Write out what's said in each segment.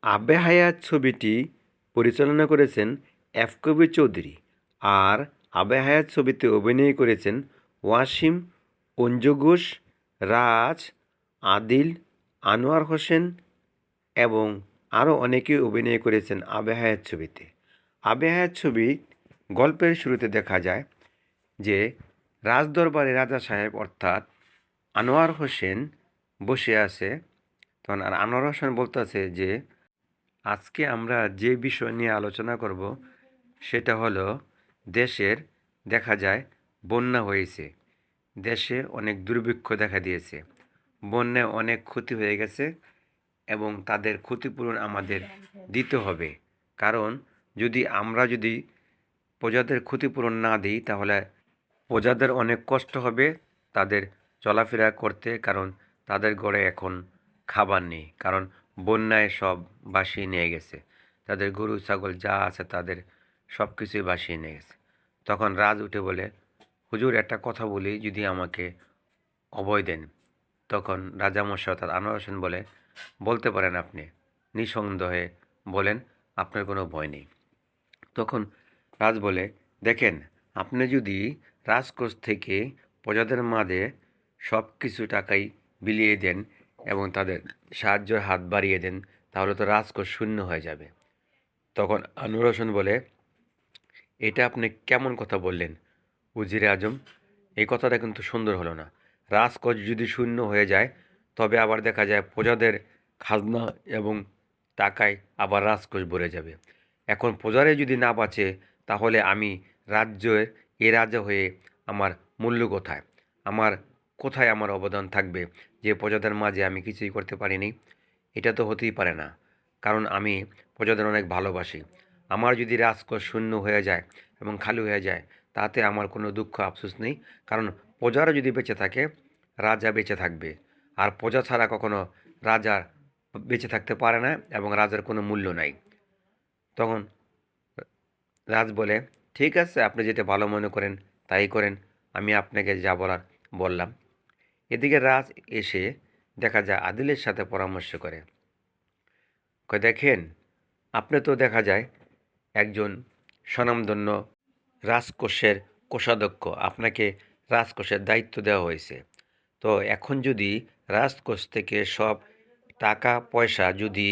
আবে হায়াত ছবিটি পরিচালনা করেছেন এফ কবির চৌধুরী আর আবে হায়াত ছবিতে অভিনয় করেছেন ওয়াসিম, অঞ্জু ঘোষ, রাজ, আদিল, আনোয়ার হোসেন এবং আরও অনেকেই অভিনয় করেছেন আবে হায়াত ছবিতে। আবে হায়াত ছবি গল্পের শুরুতে দেখা যায় যে রাজদরবারে রাজা সাহেব অর্থাৎ আনোয়ার হোসেন বসে আছে। তখন আর আনোয়ার হোসেন বলতেছে যে আজকে আমরা যে বিষয় নিয়ে আলোচনা করব সেটা হলো দেশের দেখা যায় বন্যা হয়েছে, দেশে অনেক দুর্ভিক্ষ দেখা দিয়েছে, বন্যায় অনেক ক্ষতি হয়ে গেছে এবং তাদের ক্ষতিপূরণ আমাদের দিতে হবে। কারণ আমরা যদি প্রজাদের ক্ষতিপূরণ না দিই তাহলে প্রজাদের অনেক কষ্ট হবে তাদের চলাফেরা করতে, কারণ তাদের ঘরে এখন খাবার নেই, কারণ বন্যায় সব ভাসিয়ে নিয়ে গেছে, তাদের গরু ছাগল যা আছে তাদের সব কিছুই ভাসিয়ে নিয়ে গেছে। তখন রাজ উঠে বলে, হুজুর একটা কথা বলি, যদি আমাকে অভয় দেন। তখন রাজামশাই অর্থাৎ আনোয়ার হোসেন বলে, বলতে পারেন আপনি, নিঃসন্দেহে বলেন, আপনার কোনো ভয় নেই। তখন রাজ বলে, দেখেন, আপনি যদি রাজকোষ থেকে প্রজাদের মাঝে সব কিছু টাকাই বিলিয়ে দেন এবং তাদের সাহায্যের হাত বাড়িয়ে দেন, তাহলে তো রাজকোষ শূন্য হয়ে যাবে। তখন আনোয়ার হোসেন বলে, এটা আপনি কেমন কথা বললেন উজিরে আজম? এই কথাটা কিন্তু সুন্দর হলো না। রাজকোষ যদি শূন্য হয়ে যায় তবে আবার দেখা যায় প্রজাদের খাজনা এবং টাকায় আবার রাজকোষ ভরে যাবে। এখন প্রজারে যদি না বাঁচে তাহলে আমি রাজ্যের এ রাজা হয়ে আমার মূল্য কোথায়? আমার কোথায় আমার অবদান থাকবে যে প্রজাদের মাঝে আমি কিছুই করতে পারিনি? এটা তো হতেই পারে না, কারণ আমি প্রজাদের অনেক ভালোবাসি। আমার যদি রাজকোষ শূন্য হয়ে যায় এবং খালি হয়ে যায় তাতে আমার কোনো দুঃখ আফসোস নেই, কারণ প্রজারা যদি বেঁচে থাকে রাজা বেঁচে থাকবে, আর প্রজা ছাড়া কখনো রাজা বেঁচে থাকতে পারে না এবং রাজার কোনো মূল্য নাই। তখন রাজ বলে, ঠিক আছে, আপনি যেটা ভালো মনে করেন তাই করেন, আমি আপনাকে যা বলার বললাম। এদিকে রাজ এসে দেখা যায় আদিলের সাথে পরামর্শ করে, কয় দেখেন, আপনি তো দেখা যায় একজন স্বনামধন্য রাজকোষের কোষাধ্যক্ষ, আপনাকে রাজকোষের দায়িত্ব দেওয়া হয়েছে। তো এখন যদি রাজকোষ থেকে সব টাকা পয়সা যদি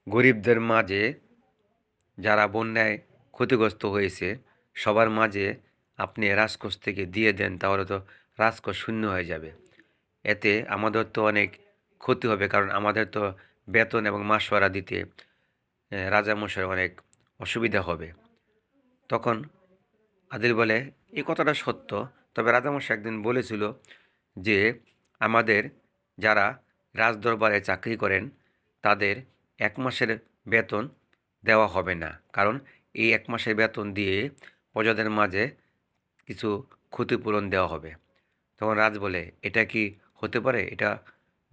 গরিবদের মাঝে, যারা বন্যায় ক্ষতিগ্রস্ত হয়েছে সবার মাঝে আপনি রাজকোষ থেকে দিয়ে দেন, তাহলে তো রাজকোষ শূন্য হয়ে যাবে। এতে আমাদের তো অনেক ক্ষতি হবে, কারণ আমাদের তো বেতন এবং মাসোয়ারা দিতে রাজামশাইয়ের অনেক অসুবিধা হবে। তখন আদিল বলে, এই কথাটা সত্য, তবে রাজামশাই একদিন বলেছিল যে আমাদের যারা রাজদরবারে চাকরি করেন তাদের ১ মাসের বেতন দেওয়া হবে না, কারণ এই ১ মাসের বেতন দিয়ে প্রজাদের মাঝে কিছু ক্ষতিপূরণ দেওয়া হবে। তখন রাজ বলে, এটা কি হতে পারে? এটা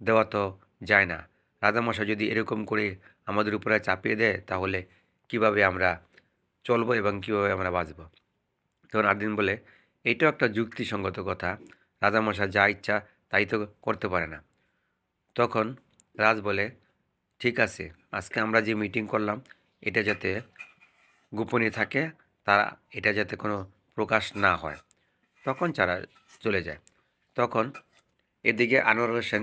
দেওয়া তো যায় না। রাজামশাই যদি এরকম করে আমাদের উপরে চাপিয়ে দেয় তাহলে কিভাবে আমরা চলবো এবং কিভাবে আমরা বাঁচব? তখন আদিন বলে, এইটাও একটা যুক্তিসঙ্গত কথা, রাজামশাই যা ইচ্ছা তাই তো করতে পারে না। তখন রাজ বলে, ঠিক আছে, আজকে আমরা যে মিটিং করলাম এটা যাতে গোপনীয় থাকে, তারা এটা যাতে কোনো প্রকাশ না হয়। তখন তারা চলে যায়। তখন এদিকে আনোয়ার হোসেন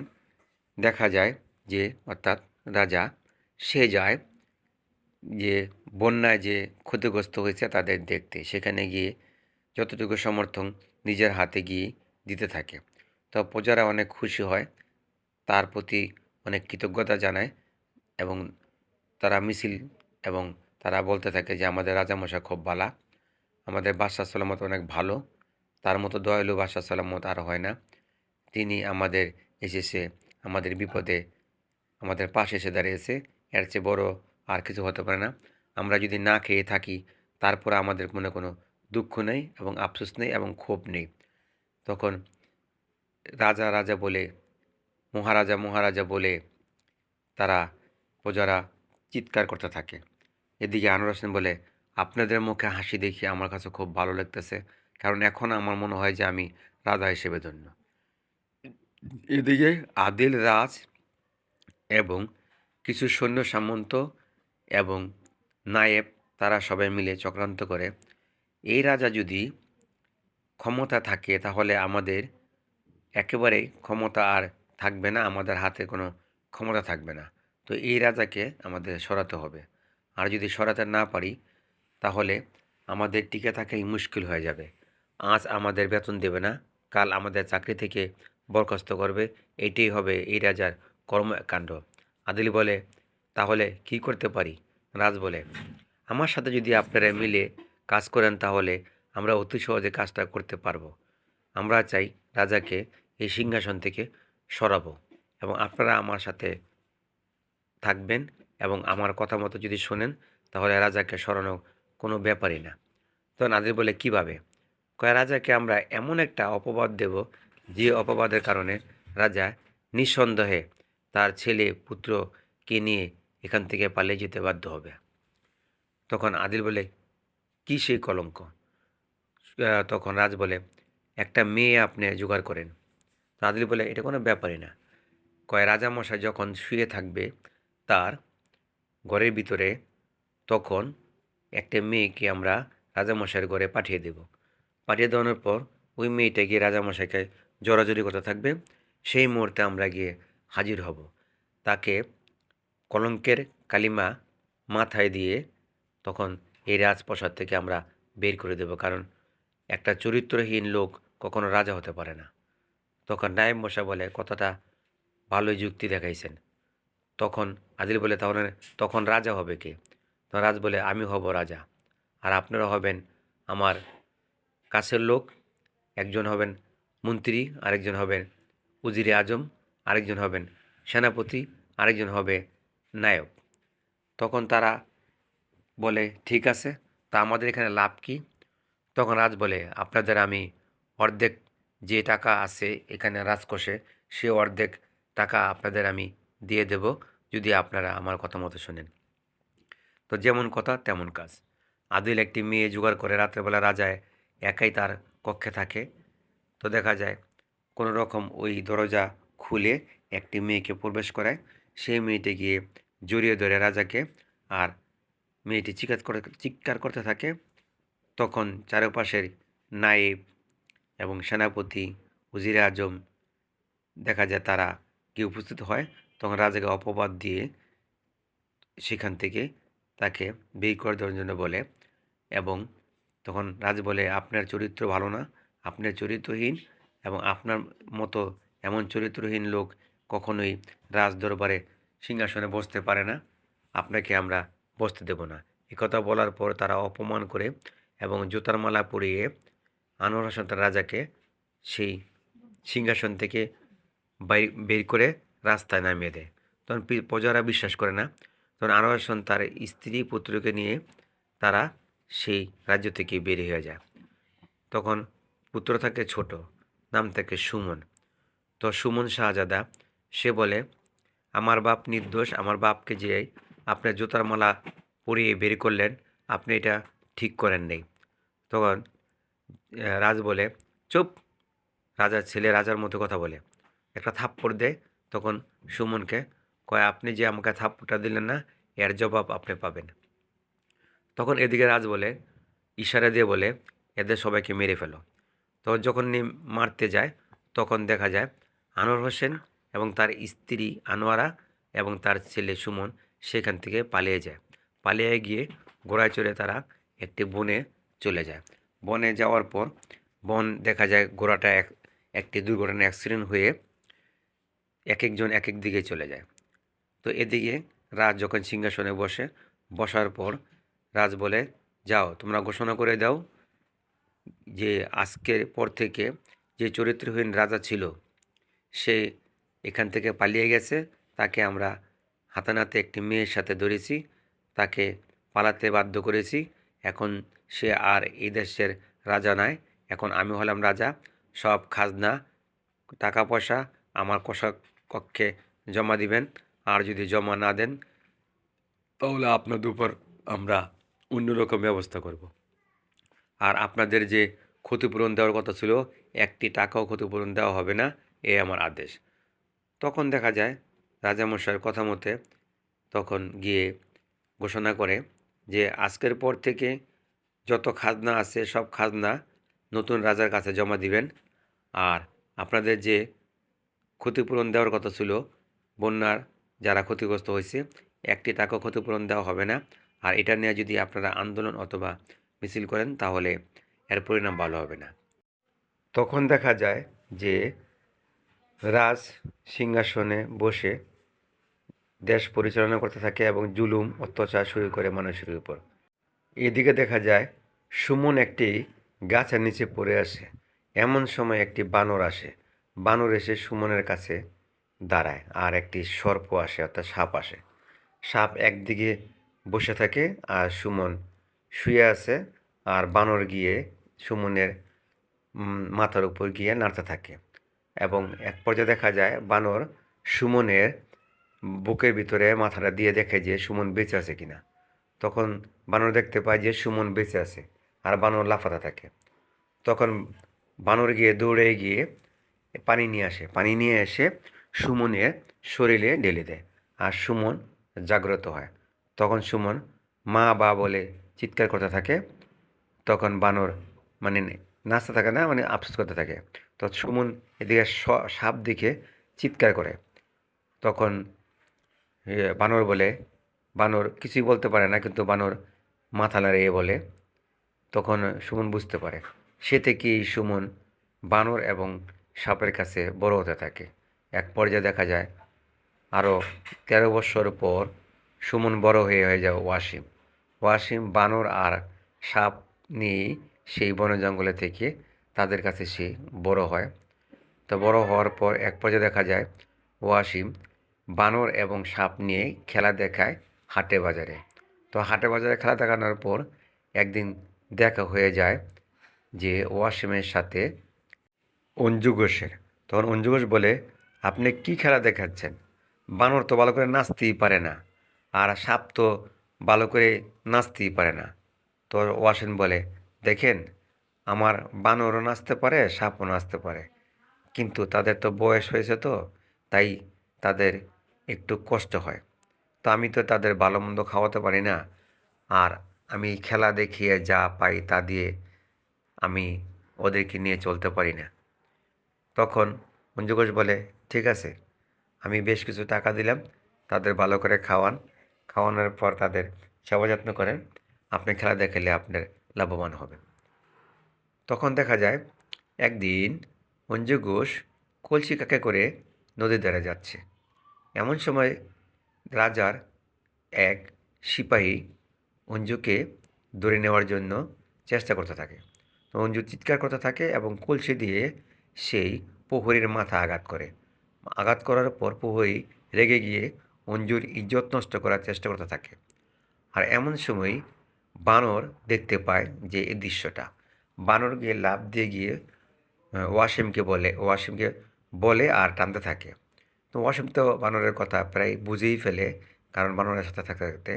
দেখা যায় যে অর্থাৎ রাজা, সে যায় যে বন্যায় যে ক্ষতিগ্রস্ত হয়েছে তাদের দেখতে, সেখানে গিয়ে যতটুকু সমর্থন নিজের হাতে গিয়ে দিতে থাকে। তো প্রজারা অনেক খুশি হয়, তার প্রতি অনেক কৃতজ্ঞতা জানায় এবং তারা মিছিল এবং তারা বলতে থাকে যে আমাদের রাজামশাই খুব ভালো, আমাদের বাদশাহ সালামত অনেক ভালো, তার মতো দয়ালু বাদশাহ সালামত আর হয় না, তিনি আমাদের এসেছে আমাদের বিপদে আমাদের পাশে এসে দাঁড়িয়েছে, এর চেয়ে বড় আর কিছু হতে পারে না। আমরা যদি না খেয়ে থাকি তারপর আমাদের মনে কোনো দুঃখ নেই এবং আফসোস নেই এবং ক্ষোভ নেই। তখন রাজা রাজা বলে, মহারাজা মহারাজা বলে তারা প্রজারা চিৎকার করতে থাকে। এদিকে আনোয়ার হোসেন বলে, আপনাদের মুখে হাসি দেখে আমার কাছে খুব ভালো লাগতেছে, কারণ এখন আমার মনে হয় যে আমি রাজা হিসেবে ধন্য। এদিকে আদিল, রাজ এবং কিছু সৈন্য সামন্ত এবং নায়েব তারা সবাই মিলে চক্রান্ত করে এই রাজা যদি ক্ষমতা থাকে তাহলে আমাদের একেবারেই ক্ষমতা আর থাকবে না, আমাদের হাতে কোনো ক্ষমতা থাকবে না। তো এই রাজাকে আমাদের সরাতে হবে। আর যদি সরাতে না পারি তাহলে আমাদের টিকে থাকাই মুশকিল হয়ে যাবে। আজ আমাদের বেতন দেবে না, কাল আমাদের চাকরি থেকে বরখাস্ত করবে। এটাই হবে এই রাজার কর্মকাণ্ড। আদিল বলে, তাহলে কি করতে পারি? রাজ বলে, আমার সাথে যদি আপনারা মিলে কাজ করেন তাহলে আমরা অতি সহজে কাজটা করতে পারবো। আমরা চাই রাজাকে এই সিংহাসন থেকে সরাবো এবং আপনারা আমার সাথে থাকবেন এবং আমার কথা মতো যদি শোনেন তাহলে রাজাকে সরানো কোনো ব্যাপারই না। তো নাদির বলে, কিভাবে? কয়, রাজাকে আমরা এমন একটা অপবাদ দেব যে অপবাদের কারণে রাজা নিঃসন্দেহে তার ছেলে পুত্রকে নিয়ে এখান থেকে পালিয়ে যেতে বাধ্য হবে। তখন আদিল বলে, কি সেই কলঙ্ক? তখন রাজ বলে, একটা মেয়ে আপনি জোগাড় করেন। তো আদিল বলে, এটা কোনো ব্যাপারই না। কয়, রাজামশাই যখন শুয়ে থাকবে তার ঘরের ভিতরে তখন একটা মেয়েকে আমরা রাজামশাইয়ের ঘরে পাঠিয়ে দেব। পাঠিয়ে দেওয়ানোর পর ওই মেয়েটা গিয়ে রাজামশাইকে জড়াজড়ি করতে থাকবে। সেই মুহূর্তে আমরা গিয়ে হাজির হব। তাকে কলঙ্কের কালিমা মাথায় দিয়ে তখন এই রাজপ্রাসাদ থেকে আমরা বের করে দেব, কারণ একটা চরিত্রহীন লোক কখনো রাজা হতে পারে না। তখন নায়েব মশাই বলে, কথাটা ভালোই যুক্তি দেখাইছেন। তখন আদিল বলে, তাহলে তখন রাজা হবে কে? তখন রাজ বলে, আমি হব রাজা, আর আপনারা হবেন আমার কাছের লোক। একজন হবেন মন্ত্রী, আরেকজন হবেন উজিরে আজম, আরেকজন হবেন সেনাপতি, আরেকজন হবে নায়ক। তখন তারা বলে, ঠিক আছে, তা আমাদের এখানে লাভ কি? তখন রাজ বলে, আপনাদের আমি অর্ধেক যে টাকা আছে এখানে রাজকোষে সে অর্ধেক টাকা আপনাদের আমি দিয়ে দেব যদি আপনারা আমার কথা মতো শোনেন। তো যেমন কথা তেমন কাজ। আদিল একটি মেয়ে জোগাড় করে রাত্রেবেলা রাজায় একাই তার কক্ষে থাকে। তো দেখা যায় কোনো রকম ওই দরজা খুলে একটি মেয়েকে প্রবেশ করায়। সেই মেয়েটি গিয়ে জড়িয়ে ধরে রাজাকে, আর মেয়েটি চিৎকার করতে থাকে। তখন চারপাশের নায়েব এবং সেনাপতি, উজিরে আজম দেখা যায় তারা গিয়ে উপস্থিত হয়। তখন রাজাকে অপবাদ দিয়ে সেখান থেকে তাকে বের করে দেওয়ার জন্য বলে, এবং তখন রাজ বলে, আপনার চরিত্র ভালো না, আপনার চরিত্রহীন, এবং আপনার মতো এমন চরিত্রহীন লোক কখনোই রাজ দরবারে সিংহাসনে বসতে পারে না, আপনাকে আমরা বসতে দেব না। একথা বলার পর তারা অপমান করে এবং জুতার মালা পরিয়ে আনোয়ার হোসেন তার রাজাকে সেই সিংহাসন থেকে বের করে রাস্তায় নামিয়ে দেয়। তখন প্রজারা বিশ্বাস করে না। তখন আনোয়ার হোসেন তার স্ত্রী পুত্রকে নিয়ে তারা সেই রাজ্য থেকে বের হয়ে যায়। তখন পুত্র থাকে ছোট, নাম থাকে সুমন। তো সুমন শাহজাদা সে বলে, আমার বাপ নির্দোষ, আমার বাপকে যে আপনার জুতার মালা পরিয়ে বের করলেন আপনি এটা ঠিক করেন নেই। তখন রাজ বলে, চুপ, রাজার ছেলে রাজার মতো কথা বলে, একটা থাপ্পড় দেয়। তখন সুমনকে কয়, আপনি যে আমাকে থাপ্পড়টা দিলেন না এর জবাব আপনি পাবেন। তখন এদিকে রাজ বলে, ইশারা দিয়ে বলে, এদের সবাইকে মেরে ফেলো। তো যখন মারতে যায় তখন দেখা যায় আনোয়ার হোসেন এবং তার স্ত্রী আনোয়ারা এবং তার ছেলে সুমন সেখান থেকে পালিয়ে যায়। পালিয়ে গিয়ে ঘোড়ায় চড়ে তারা একটি বনে চলে যায়। বনে যাওয়ার পর বন দেখা যায় ঘোড়াটা একটি দুর্ঘটনা অ্যাক্সিডেন্ট হয়ে এক একজন এক এক দিকে চলে যায়। তো এদিকে রাজ যখন সিংহাসনে বসার পর রাজ বলে, যাও তোমরা ঘোষণা করে দাও যে আজকের পর থেকে যে চরিত্রহীন রাজা ছিল সে এখান থেকে পালিয়ে গেছে, তাকে আমরা হাতানাতে একটি মেয়ের সাথে ধরেছি, তাকে পালাতে বাধ্য করেছি। এখন সে আর এই দেশের রাজা নয়, এখন আমি হলাম রাজা। সব খাজনা টাকা পয়সা আমার কক্ষে জমা দিবেন, আর যদি জমা না দেন তাহলে আপনাদের উপর আমরা অন্যরকম ব্যবস্থা করব। আর আপনাদের যে ক্ষতিপূরণ দেওয়ার কথা ছিল একটি টাকাও ক্ষতিপূরণ দেওয়া হবে না, এ আমার আদেশ। তখন দেখা যায় রাজামশাইয়ের কথা মতে তখন গিয়ে ঘোষণা করে যে আজকের পর থেকে যত খাজনা আছে সব খাজনা নতুন রাজার কাছে জমা দিবেন, আর আপনাদের যে ক্ষতিপূরণ দেওয়ার কথা ছিল বন্যার যারা ক্ষতিগ্রস্ত হয়েছে, একটি টাকাও ক্ষতিপূরণ দেওয়া হবে না। আর এটা নিয়ে যদি আপনারা আন্দোলন অথবা মিছিল করেন তাহলে এর পরিণাম ভালো হবে না। তখন দেখা যায় যে রাজ সিংহাসনে বসে দেশ পরিচালনা করতে থাকে এবং জুলুম অত্যাচার শুরু করে মানুষের উপর। এদিকে দেখা যায় সুমন একটি গাছের নিচে পড়ে আসে। এমন সময় একটি বানর আসে। বানর এসে সুমনের কাছে দাঁড়ায়, আর একটি সর্প আসে অর্থাৎ সাপ আসে। সাপ একদিকে বসে থাকে আর সুমন শুয়ে আছে, আর বানর গিয়ে সুমনের মাথার উপর গিয়ে নাড়তে থাকে এবং এক পর্যায়ে দেখা যায় বানর সুমনের বুকের ভিতরে মাথাটা দিয়ে দেখে যে সুমন বেঁচে আছে কিনা। তখন বানর দেখতে পায় যে সুমন বেঁচে আছে, আর বানর লাফাতে থাকে। তখন বানর গিয়ে দৌড়ে গিয়ে পানি নিয়ে আসে, পানি নিয়ে এসে সুমনের শরীরে ঢেলে দেয়, আর সুমন জাগ্রত হয়। তখন সুমন মা বা বলে চিৎকার করতে থাকে। তখন বানর মানে নাচতে থাকে না, মানে আফসোস করতে থাকে। তো সুমন এদিকে সাপ দিকে চিৎকার করে। তখন বানর বলে, বানর কিছুই বলতে পারে না, কিন্তু বানর মাথা নাড়িয়ে বলে। তখন সুমন বুঝতে পারে। সে থেকেই সুমন বানর এবং সাপের কাছে বড় হতে থাকে। এক পর্যায়ে দেখা যায় আরও 13 বছর পর সুমন বড় হয়ে যায় ওয়াসিম। ওয়াসিম বানর আর সাপ নিয়েই সেই বন জঙ্গলে থেকে তাদের কাছে সে বড় হয়। তো বড় হওয়ার পর এক পর্যায়ে দেখা যায় ওয়াসিম বানর এবং সাপ নিয়ে খেলা দেখায় হাটে বাজারে। তো হাটে বাজারে খেলা দেখানোর পর একদিন দেখা হয়ে যায় যে ওয়াসিমের সাথে অঞ্জু ঘোষের। তখন অঞ্জু ঘোষ বলে, আপনি কি খেলা দেখাচ্ছেন? বানর তো ভালো করে নাচতেই পারে না, আর সাপ তো ভালো করে নাচতেই পারে না। তো ওয়াসিম বলে, দেখেন, আমার বানরও নাচতে পারে, সাপও নাচতে পারে, কিন্তু তাদের তো বয়স হয়েছে, তো তাই তাদের একটু কষ্ট হয়। তো আমি তো তাদের ভালো মন্দ খাওয়াতে পারি না, আর আমি খেলা দেখিয়ে যা পাই তা দিয়ে আমি ওদেরকে নিয়ে চলতে পারি না। তখন মঞ্জু ঘোষ বলে, ঠিক আছে, আমি বেশ কিছু টাকা দিলাম, তাদের ভালো করে খাওয়ান, খাওয়ানোর পর তাদের সেবা যত্ন করেন, আপনি খেলা দেখালে আপনার লাভবান হবেন। তখন দেখা যায় একদিন মঞ্জু ঘোষ কলসি কাঁখে করে নদীর ধারে যাচ্ছে। এমন সময় রাজার এক সিপাহী অঞ্জুকে ধরে নেওয়ার জন্য চেষ্টা করতে থাকে। তো অঞ্জু চিৎকার করতে থাকে এবং কলসি দিয়ে সেই প্রহরীর মাথা আঘাত করে। আঘাত করার পর প্রহরী রেগে গিয়ে অঞ্জুর ইজ্জত নষ্ট করার চেষ্টা করতে থাকে। আর এমন সময় বানর দেখতে পায় যে এই দৃশ্যটা। বানর গিয়ে লাফ দিয়ে গিয়ে ওয়াসিমকে বলে আর টানতে থাকে। তো ওয়াসিম তো বানরের কথা প্রায় বুঝেই ফেলে, কারণ বানরের সাথে থাকতে থাকতে।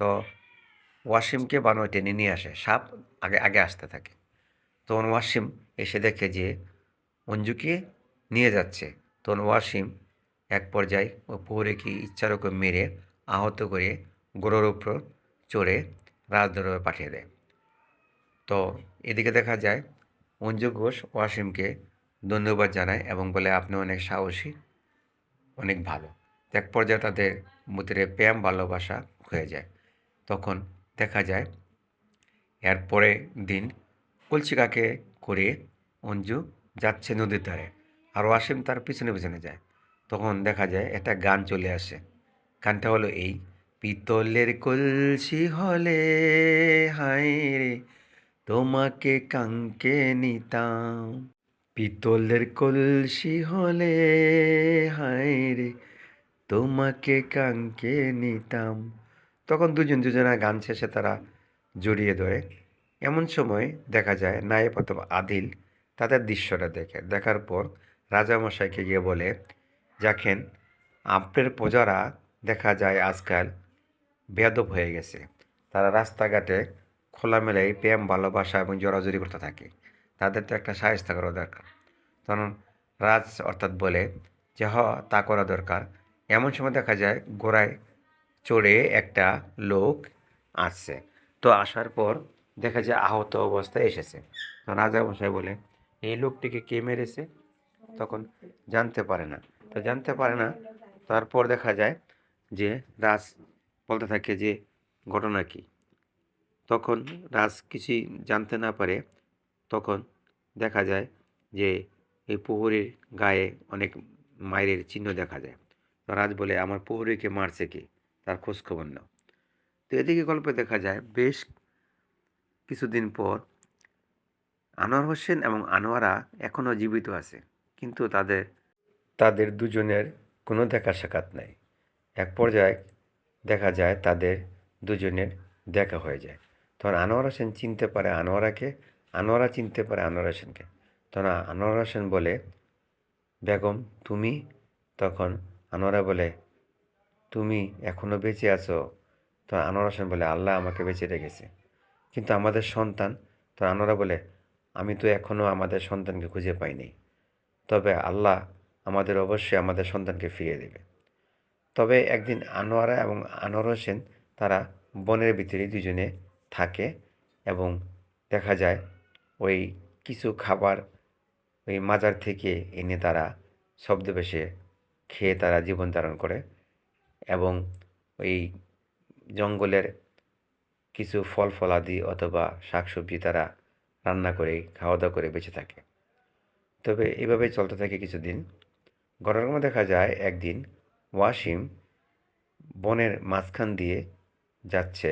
তো ওয়াসিমকে বানর টেনে নিয়ে আসে, সাপ আগে আগে আসতে থাকে। তখন ওয়াসিম এসে দেখে যে অঞ্জুকে নিয়ে যাচ্ছে। তখন ওয়াসিম এক পর্যায়ে ও প্রহরীকে ইচ্ছারকে মেরে আহত করে গোড়ার উপর চড়ে রাজদরবারে পাঠিয়ে দেয়। তো এদিকে দেখা যায় অঞ্জু ঘোষ ওয়াসিমকে ধন্যবাদ জানায় এবং বলে, আপনি অনেক সাহসী, অনেক ভালো। এক পর্যায়ে তাদের ভিতরে প্রেম ভালোবাসা হয়ে যায়। তখন দেখা যায় এর পরের দিন কলসি কাঁখে করে অঞ্জু যাচ্ছে নদীর ধারে, আর ওয়াসিম তার পিছনে পিছনে যায়। তখন দেখা যায় একটা গান চলে আসে। গানটা হলো এই, পিতলের কলসি হলে হায় রে তোমাকে কাঙ্কে নিতাম, পিতলের কলসি হলে হায় রে তোমাকে কাঙ্কে নিতাম। তখন দুজন দুজনের গান শেষে তারা জড়িয়ে ধরে। এমন সময় দেখা যায় নায়েব অথবা আদিল তাদের দৃশ্যটা দেখার পর রাজামশাইকে গিয়ে বলে, দেখেন, আপনার প্রজারা দেখা যায় আজকাল বেয়াদব হয়ে গেছে। তারা রাস্তাঘাটে খোলামেলায় প্রেম ভালোবাসা এবং জোরাজুরি করতে থাকে, তাদের তো একটা শায়েস্তা করা দরকার। তখন অর্থাৎ বলে যে তা করা দরকার। এমন সময় দেখা যায় গোড়ায় চড়ে একটা লোক আসছে। তো আসার পর দেখা যায় আহত অবস্থায় এসেছে। তো রাজামশাই বলে, এই লোকটিকে কে মেরেছে? তখন জানতে পারে না। তো জানতে পারে না, তারপর দেখা যায় যে রাজ বলতে থাকে যে ঘটনা কী। তখন রাজ কিছুই জানতে না পারে। তখন দেখা যায় যে এই প্রহরীর গায়ে অনেক মায়ের চিহ্ন দেখা যায়। তো রাজ বলে, আমার প্রহরীকে মারছে কে, তার খোঁজখবর নাও। তো এদিকে গল্পে দেখা যায় বেশ কিছুদিন পর আনোয়ার হোসেন এবং আনোয়ারা এখনও জীবিত আছে, কিন্তু তাদের দুজনের কোনো দেখা সাক্ষাৎ নাই। এক পর্যায়ে দেখা যায় তাদের দুজনের দেখা হয়ে যায়। তখন আনোয়ার হোসেন চিনতে পারে আনোয়ারাকে, আনোয়ারা চিনতে পারে আনোয়ার হোসেনকে। তখন আনোয়ার হোসেন বলে, বেগম তুমি? তখন আনোয়ারা বলে, তুমি এখনও বেঁচে আছো? তো আনোয়ার হোসেন বলে, আল্লাহ আমাকে বেঁচে রেখেছে, কিন্তু আমাদের সন্তান? তো আনোয়ারা বলে, আমি তো এখনও আমাদের সন্তানকে খুঁজে পাইনি, তবে আল্লাহ আমাদের অবশ্যই আমাদের সন্তানকে ফিরিয়ে দেবে। তবে একদিন আনোয়ারা এবং আনোয়ার হোসেন তারা বনের ভিতরে দুজনে থাকে, এবং দেখা যায় ওই কিছু খাবার ওই মাজার থেকে এনে তারা ছদ্মবেশে খেয়ে তারা জীবন ধারণ করে, এবং ওই জঙ্গলের কিছু ফল ফলাদি অথবা শাকসবজি তারা রান্না করে খাওয়া দাওয়া করে বেঁচে থাকে। তবে এভাবেই চলতে থাকে কিছুদিন। ঘটনাক্রমে দেখা যায় একদিন ওয়াসিম বনের মাঝখান দিয়ে যাচ্ছে,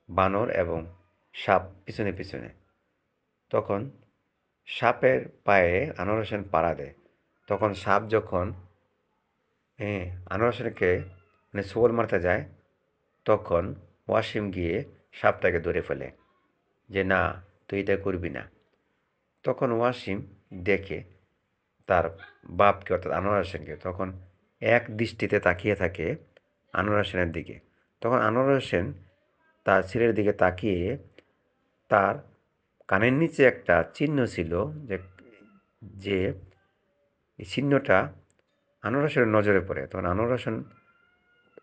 বানর এবং সাপ পিছনে পিছনে। তখন সাপের পায়ে আনোয়ার হোসেন পাড়া দেয়। তখন সাপ যখন আনোয়ার হোসেনকে মানে ছোবল মারতে যায়, তখন ওয়াসিম গিয়ে সাপটাকে ধরে ফেলে যে না, তুই এটা করবি না। তখন ওয়াসিম দেখে তার বাপকে অর্থাৎ আনোয়ার হোসেনকে, তখন এক দৃষ্টিতে তাকিয়ে থাকে আনোয়ার হোসেনের দিকে। তখন আনোয়ার হোসেন তার ছেলের দিকে তাকিয়ে তার কানের নিচে একটা চিহ্ন ছিল, যে যে এই চিহ্নটা আনোয়ার হোসেনের নজরে পড়ে। তখন আনোয়ার হোসেন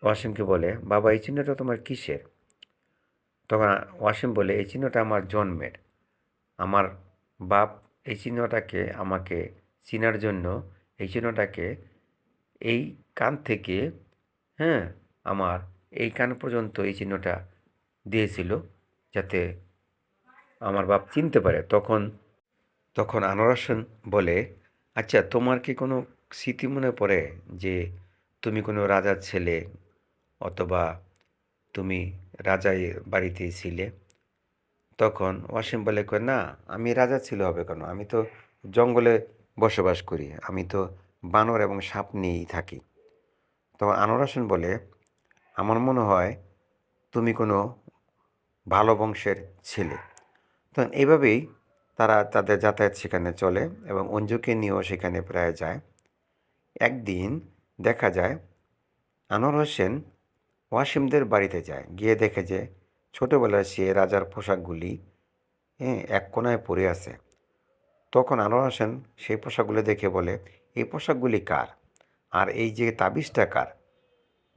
ওয়াসিমকে বলে, বাবা এই চিহ্নটা তোমার কিসের? তখন ওয়াসিম বলে, এই চিহ্নটা আমার জন্মের। আমার বাপ এই চিহ্নটাকে আমাকে চিনার জন্য এই চিহ্নটাকে এই কান থেকে হ্যাঁ আমার এই কান পর্যন্ত এই চিহ্নটা দিয়েছিল, যাতে আমার বাপ চিনতে পারে। তখন তখন আনোয়ার হোসেন বলে, আচ্ছা তোমার কি কোনো স্মৃতি মনে পড়ে যে তুমি কোনো রাজার ছেলে, অথবা তুমি রাজাই বাড়িতেই ছিলে? তখন ওয়াসিম বলে, কয় না, আমি রাজা ছিল হবে কেন, আমি তো জঙ্গলে বসবাস করি, আমি তো বানর এবং সাপ নিয়েই থাকি। তখন আনোয়ার হোসেন বলে, আমার মনে হয় তুমি কোনো ভালো বংশের ছেলে। তখন এইভাবেই তারা তাদের যাতায়াত সেখানে চলে, এবং অঞ্জুকে নিয়েও সেখানে প্রায় যায়। একদিন দেখা যায় আনোয়ার হোসেন ওয়াসিমদের বাড়িতে যায়, গিয়ে দেখে যে ছোটোবেলায় সে রাজার পোশাকগুলি এক কোণায় পড়ে আছে। তখন আনোয়ার হোসেন সেই পোশাকগুলো দেখে বলে, এই পোশাকগুলি কার, আর এই যে তাবিজটা কার?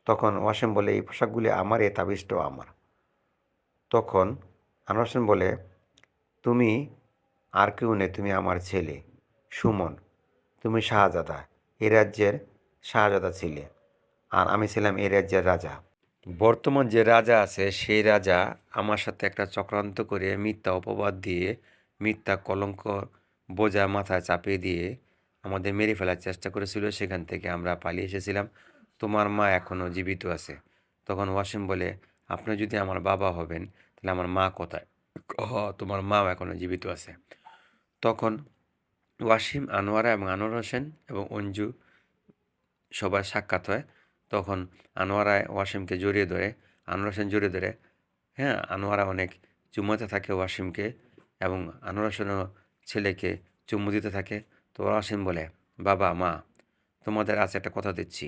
তখন ওয়াসিম বলে, এই পোশাকগুলি আমার, এই তাবিজটাও আমার। তখন আনোয়ার হোসেন বলে, তুমি আর কেউ নেই, তুমি আমার ছেলে সুমন, তুমি শাহজাদা, এই রাজ্যের শাহজাদা ছিলে, আর আমি ছিলাম এই রাজ্যের রাজা। বর্তমান যে রাজা আছে সেই রাজা আমার সাথে একটা চক্রান্ত করে মিথ্যা অপবাদ দিয়ে, মিথ্যা কলঙ্ক বোঝা মাথায় চাপিয়ে দিয়ে আমাদের মেরে ফেলার চেষ্টা করেছিল, সেখান থেকে আমরা পালিয়ে এসেছিলাম। তোমার মা এখনও জীবিত আছে। তখন ওয়াসিম বলে, আপনি যদি আমার বাবা হবেন তাহলে আমার মা কোথায়? তোমার মাও এখনও জীবিত আছে। তখন ওয়াসিম, আনোয়ারা এবং আনোয়ার হোসেন এবং অঞ্জু সবার সাক্ষাৎ হয়। তখন আনোয়ারা ওয়াসিমকে জড়িয়ে ধরে, আনোয়ার হোসেন জড়িয়ে ধরে, আনোয়ারা অনেক চুমাতে থাকে ওয়াসিমকে, এবং আনোয়ার হোসেনও ছেলেকে চুমু দিতে থাকে। তো ওয়াসিম বলে, বাবা মা, তোমাদের আজ একটা কথা দিচ্ছি,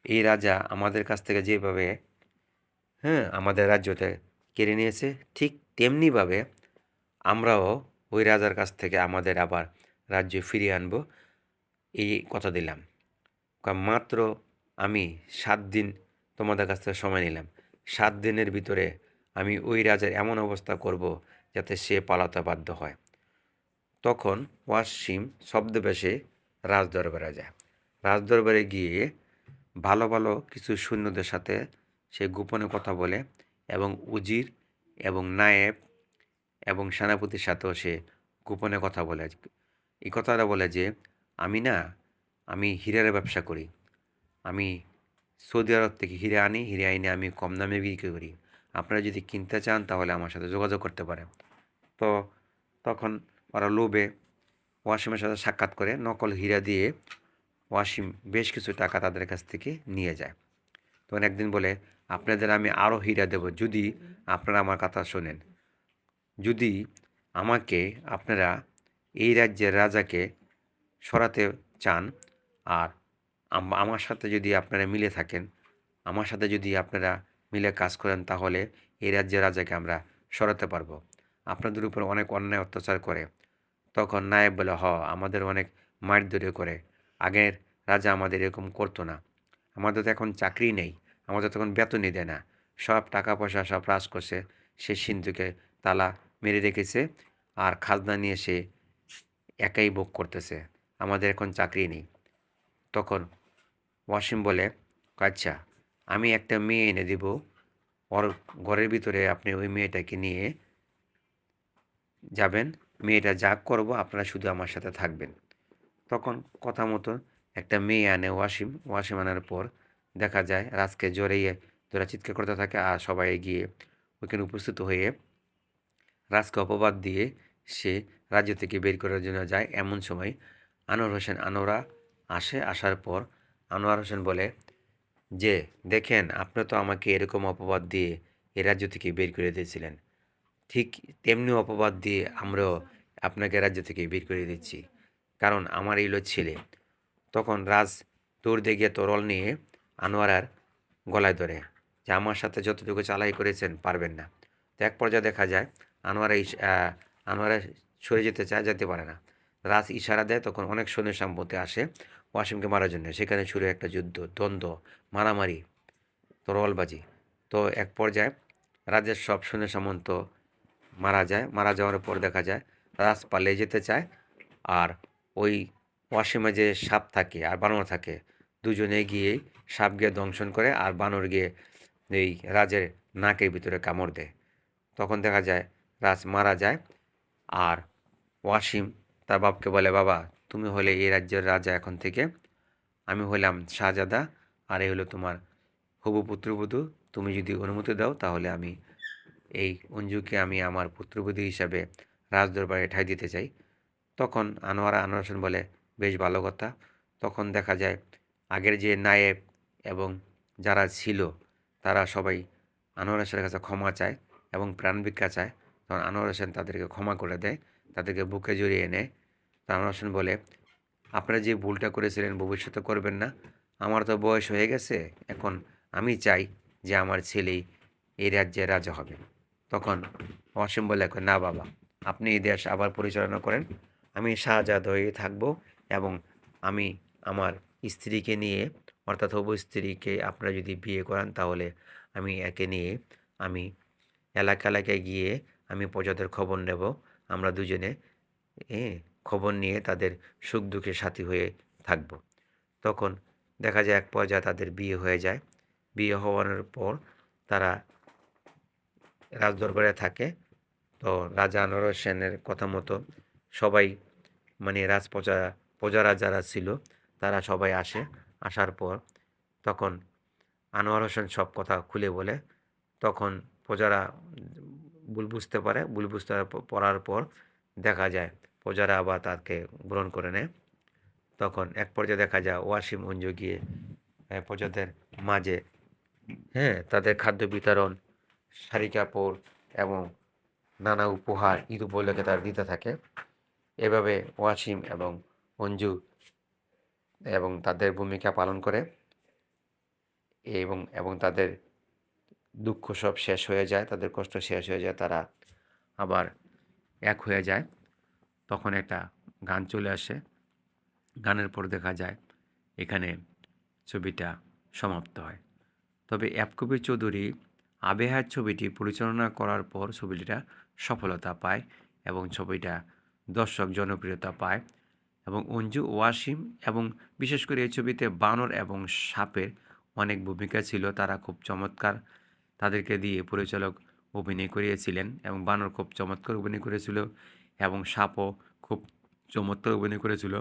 এই রাজা আমাদের কাছ থেকে যেভাবে আমাদের রাজ্যতে কেড়ে নিয়েছে, ঠিক তেমনিভাবে আমরাও ওই রাজার কাছ থেকে আমাদের আবার রাজ্য ফিরিয়ে আনবো, এই কথা দিলাম। মাত্র আমি 7 দিন তোমাদের কাছ থেকে সময় নিলাম। 7 দিনের ভিতরে আমি ওই রাজার এমন অবস্থা করব যাতে সে পালাতে বাধ্য হয়। তখন ওয়াসিম ছদ্মবেশে রাজদরবারে যায়। রাজদরবারে গিয়ে ভালো ভালো কিছু সৈন্যদের সাথে সে গোপনে কথা বলে এবং উজির এবং নায়েব এবং সেনাপতির সাথেও সে গোপনে কথা বলে। এই কথাটা বলে যে আমি হীরার ব্যবসা করি। আমি সৌদি আরব থেকে হিরে আনি, হিরে আইনে আমি কম দামে বিক্রি করি। আপনারা যদি কিনতে চান তাহলে আমার সাথে যোগাযোগ করতে পারেন। তো তখন ওরা লোভে ওয়াসিমের সাথে সাক্ষাৎ করে নকল হীরা দিয়ে ওয়াসিম বেশ কিছু টাকা তাদের কাছ থেকে নিয়ে যায়। তখন একদিন বলে, আপনাদের আমি আরও হীরা দেব যদি আপনারা আমার কথা শোনেন। যদি আমাকে আপনারা এই রাজ্যের রাজাকে সরাতে চান আর আমার সাথে যদি আপনারা মিলে থাকেন, আমার সাথে যদি আপনারা মিলে কাজ করেন তাহলে এই রাজ্যের রাজাকে আমরা সরাতে পারবো। আপনাদের উপর অনেক অন্যায় অত্যাচার করে। তখন নায়েব বলে, আমাদের অনেক মারধরে করে। আগের রাজা আমাদের এরকম করতো না। আমাদের তো এখন চাকরি নেই, আমাদের তখন বেতনই দেয় না। সব টাকা পয়সা সব হ্রাস করছে। সে সিন্ধুকে তালা মেরে রেখেছে আর খাজনা নিয়ে সে একাই ভোগ করতেছে। আমাদের এখন চাকরি নেই। তখন ওয়াসিম বলে, আচ্ছা আমি একটা মেয়ে এনে দিব, ওর ঘরের ভিতরে আপনি ওই মেয়েটাকে নিয়ে যাবেন, মেয়েটা যা করব আপনারা শুধু আমার সাথে থাকবেন। তখন কথা মতো একটা মেয়ে আনে ওয়াসিম আনার পর দেখা যায় রাজকে জড়িয়ে ধরে চিৎকার করতে থাকে আর সবাই গিয়ে ওইখানে উপস্থিত হয়ে রাজকে অপবাদ দিয়ে সে রাজ্য থেকে বের করার জন্য যায়। এমন সময় আনোয়ারা আসার পর আনোয়ার হোসেন বলে যে, দেখেন আপনি তো আমাকে এরকম অপবাদ দিয়ে এ রাজ্য থেকে বের করে দিয়েছিলেন, ঠিক তেমনি অপবাদ দিয়ে আমরাও আপনাকে রাজ্য থেকে বের করে দিচ্ছি, কারণ আমার এই হলো ছেলে। তখন রাজ দৌড় দিয়ে গিয়ে তরল নিয়ে আনোয়ারার গলায় ধরে যে, আমার সাথে যতটুকু চালাই করেছেন পারবেন না। তো এক পর্যায়ে দেখা যায় আনোয়ারা সরে যেতে চায়, যেতে পারে না। রাজ ইশারা দেয়, তখন অনেক সৈন্য সামন্তে আসে ওয়াসিমকে মারার জন্য। সেখানে শুরু একটা যুদ্ধ, দ্বন্দ্ব, মারামারি, তরোয়ালবাজি। তো এক পর্যায়ে রাজের সব সৈন্য সামন্ত মারা যাওয়ার পর দেখা যায় রাজ পালিয়ে যেতে চায় আর ওই ওয়াসিমে যে সাপ থাকে আর বানর থাকে, দুজনে গিয়ে সাপ গিয়ে দংশন করে আর বানর গিয়ে এই রাজের নাকের ভিতরে কামড় দেয়। তখন দেখা যায় রাজ মারা যায় আর ওয়াসিম তার বাপকে বলে, বাবা তুমি হলে এই রাজ্যের রাজা এখন থেকে, আমি হলাম শাহজাদা আর এই হলো তোমার হবু পুত্রবধূ। তুমি যদি অনুমতি দাও তাহলে আমি এই অঞ্জুকে আমি আমার পুত্রবধূ হিসাবে রাজদরবারে ঠাঁই দিতে চাই। তখন আনোয়ার হোসেন বলে, বেশ ভালো কথা। তখন দেখা যায় আগের যে নায়েব এবং যারা ছিল তারা সবাই আনোয়ার হোসেনের কাছে ক্ষমা চায় এবং প্রাণ ভিক্ষা চায়। তখন আনোয়ার হোসেন তাদেরকে ক্ষমা করে দেয়, তাদেরকে বুকে জড়িয়ে নেয়। তো আনোয়ার হোসেন বলে, আপনারা যে ভুলটা করেছিলেন ভবিষ্যতে করবেন না। আমার তো বয়স হয়ে গেছে, এখন আমি চাই যে আমার ছেলেই এই রাজ্যের রাজা হবে। তখন ওয়াসিম বলে, না বাবা, আপনি এই দেশ আবার পরিচালনা করেন, আমি শাহজাদ হয়ে থাকবো এবং আমি আমার স্ত্রীকে নিয়ে, অর্থাৎ হবু স্ত্রীকে আপনারা যদি বিয়ে করান তাহলে আমি একে নিয়ে আমি এলাকায় গিয়ে আমি প্রজাদের খবর নেব। আমরা দুজনে খবর নিয়ে তাদের সুখ দুঃখে সাথী হয়ে থাকব। তখন দেখা যায় এক পর্যায়ে তাদের বিয়ে হয়ে যায়। বিয়ে হওয়ার পর তারা রাজদরবারে থাকে। তো রাজা আনোয়ার হোসেনের কথা মতো সবাই, মানে প্রজারা যারা ছিল তারা সবাই আসে। আসার পর তখন আনোয়ার হোসেন সব কথা খুলে বলে। তখন প্রজারা ভুল বুঝতে পড়ার পর দেখা যায় প্রজারা আবার তাকে গ্রহণ করে নেয়। তখন এক পর্যায়ে দেখা যায় ওয়াসিম অঞ্জু গিয়ে প্রজাদের মাঝে তাদের খাদ্য বিতরণ, শাড়ি কাপড় এবং নানা উপহার ঈদ উপলক্ষে তারা দিতে থাকে। এভাবে ওয়াসিম এবং অঞ্জু এবং তাদের ভূমিকা পালন করে এবং তাদের দুঃখ সব শেষ হয়ে যায়, তাদের কষ্ট শেষ হয়ে যায়, তারা আবার এক হয়ে যায়। তখন একটা গান চলে আসে, গানের পর দেখা যায় এখানে ছবিটা সমাপ্ত হয়। তবে এফ কবির চৌধুরী আবে হায়াত ছবিটি পরিচালনা করার পর ছবিটা সফলতা পায় এবং ছবিটা দর্শক জনপ্রিয়তা পায় এবং অঞ্জু ওয়াসিম এবং বিশেষ করে এই ছবিতে বানর এবং সাপের অনেক ভূমিকা ছিল। তারা খুব চমৎকার, তাদেরকে দিয়ে পরিচালক অভিনয় করিয়েছিলেন এবং বানর খুব চমৎকার অভিনয় করেছিল এবং সাপও খুব চমৎকার অভিনয় করেছিল।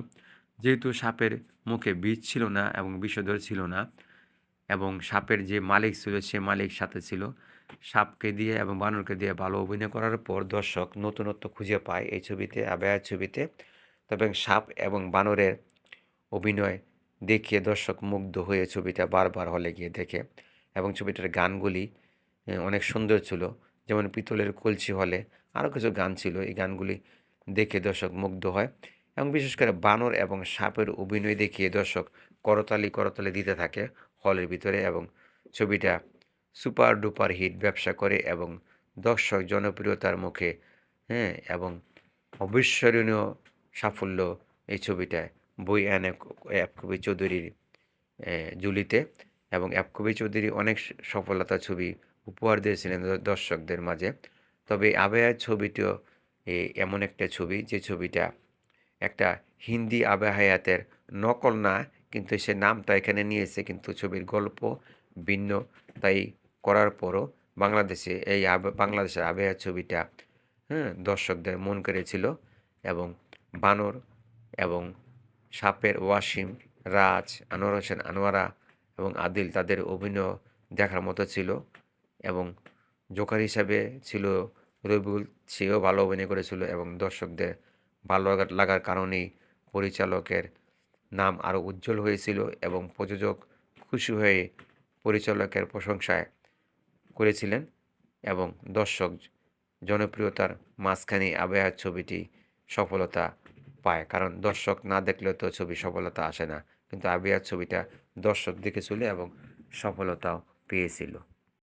যেহেতু সাপের মুখে বিষ ছিল না এবং বিষধর ছিল না এবং সাপের যে মালিক ছিল সে মালিক সাথে ছিল, সাপকে দিয়ে এবং বানরকে দিয়ে ভালো অভিনয় করার পর দর্শক নতুনত্ব খুঁজে পায় এই ছবিতে, আবে হায়াত ছবিতে। তবে সাপ এবং বানরের অভিনয় দেখিয়ে দর্শক মুগ্ধ হয়ে ছবিটা বারবার হলে গিয়ে দেখে এবং ছবিটার গানগুলি অনেক সুন্দর ছিল। যেমন পিতলের কলসি হলে আরও কিছু গান ছিল, এই গানগুলি দেখে দর্শক মুগ্ধ হয় এবং বিশেষ করে বানর এবং সাপের অভিনয় দেখিয়ে দর্শক করতালি দিতে থাকে হলের ভিতরে এবং ছবিটা সুপার ডুপার হিট ব্যবসা করে এবং দর্শক জনপ্রিয়তার মুখে এবং অবিস্মরণীয় সাফল্য এই ছবিটায় বই আনে এফ কবি চৌধুরীর জুলিতে এবং এফ কবি চৌধুরী অনেক সফলতা ছবি উপহার দিয়েছিলেন দর্শকদের মাঝে। তবে আবে হায়াত ছবিটিও এমন একটা ছবি যে ছবিটা একটা হিন্দি আবে হায়াতের নকল না, কিন্তু সে নামটা এখানে নিয়েছে, কিন্তু ছবির গল্প ভিন্ন। তাই করার পরও বাংলাদেশের আবে হায়াত ছবিটা দর্শকদের মন কেড়েছিল এবং বানর এবং সাপের ওয়াসিম, রাজ, আনোয়ার হোসেন আনোয়ারা এবং আদিল, তাদের অভিনয় দেখার মতো ছিল এবং জোকার হিসাবে ছিল রবিউল, সেও ভালো অভিনয় করেছিল এবং দর্শকদের ভালো লাগার কারণেই পরিচালকের নাম আরও উজ্জ্বল হয়েছিল এবং প্রযোজক খুশি হয়ে পরিচালকের প্রশংসায় করেছিলেন এবং দর্শক জনপ্রিয়তার মাঝখানে আবে হায়াত ছবিটি সফলতা পায়, কারণ দর্শক না দেখলে তো ছবি সফলতা আসে না, কিন্তু আবে হায়াত ছবিটা দর্শক দেখেছিল এবং সফলতাও পেয়েছিল।